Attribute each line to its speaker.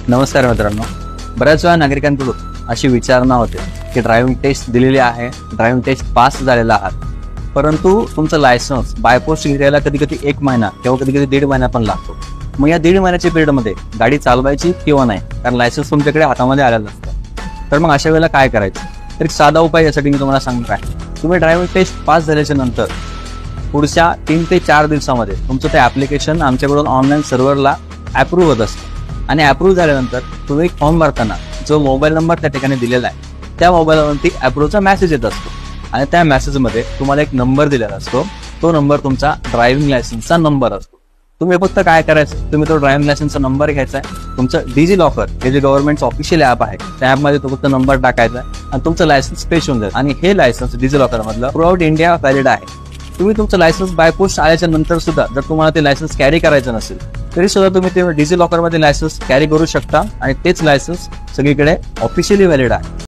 Speaker 1: नमस्कार मित्रांनो. बऱ्याच वेळा नागरिकांकडून अशी विचारणा होते की ड्रायव्हिंग टेस्ट दिलेली आहे, ड्रायव्हिंग टेस्ट पास झालेला आहात, परंतु तुमचं लायसन्स बायपोस्ट घ्यायला कधी कधी 1 महिना किंवा कधी कधी 1.5 महिना पण लागतो. मग या 1.5 महिन्याच्या पिरियडमध्ये गाडी चालवायची किंवा नाही, कारण लायसन्स तुमच्याकडे हातामध्ये आलेलं नसतं. तर मग अशा वेळेला काय करायचं? तर एक साधा उपाय यासाठी मी तुम्हाला सांगणार आहे. तुम्ही ड्रायव्हिंग टेस्ट पास झाल्याच्या नंतर पुढच्या 3 ते 4 दिवसामध्ये तुमचं ते ॲप्लिकेशन आमच्याकडून ऑनलाईन सर्व्हरला अप्रूव्ह होत असतं आणि अप्रूव्ह झाल्यानंतर तुम्ही एक फॉर्म भरताना जो मोबाईल नंबर त्या ठिकाणी दिलेला आहे त्या मोबाईलवरती अप्रूव्हचा मेसेज येत असतो आणि त्या मेसेजमध्ये तुम्हाला एक नंबर दिलेला असतो. तो नंबर तुमचा ड्रायव्हिंग लायसन्सचा नंबर असतो. तुम्ही फक्त काय करायचं, तुम्ही तो ड्रायव्हिंग लायसन्सचा नंबर घ्यायचा आहे, तुमचं डिजी लॉकर हे जे गव्हर्नमेंटचं ऑफिशियल ॲप आहे त्या ॲपमध्ये तो फक्त नंबर टाकायचा आहे आणि तुमचं लायसन्स पेश होऊन जाईल. आणि हे लायसन्स डिजी लॉकरमधलं थ्रूआउट इंडिया व्हॅलिड आहे. तुम्ही तुमचं लायसन्स बाय पोस्ट आल्याच्या नंतर सुद्धा जर तुम्हाला ते लायसन्स कॅरी करायचं नसेल तरी सुद्धा तुम्ही ते डिजी लॉकरमध्ये लायसन्स कॅरी करू शकता आणि तेच लायसन्स सगळीकडे ऑफिशियली व्हॅलिड आहे.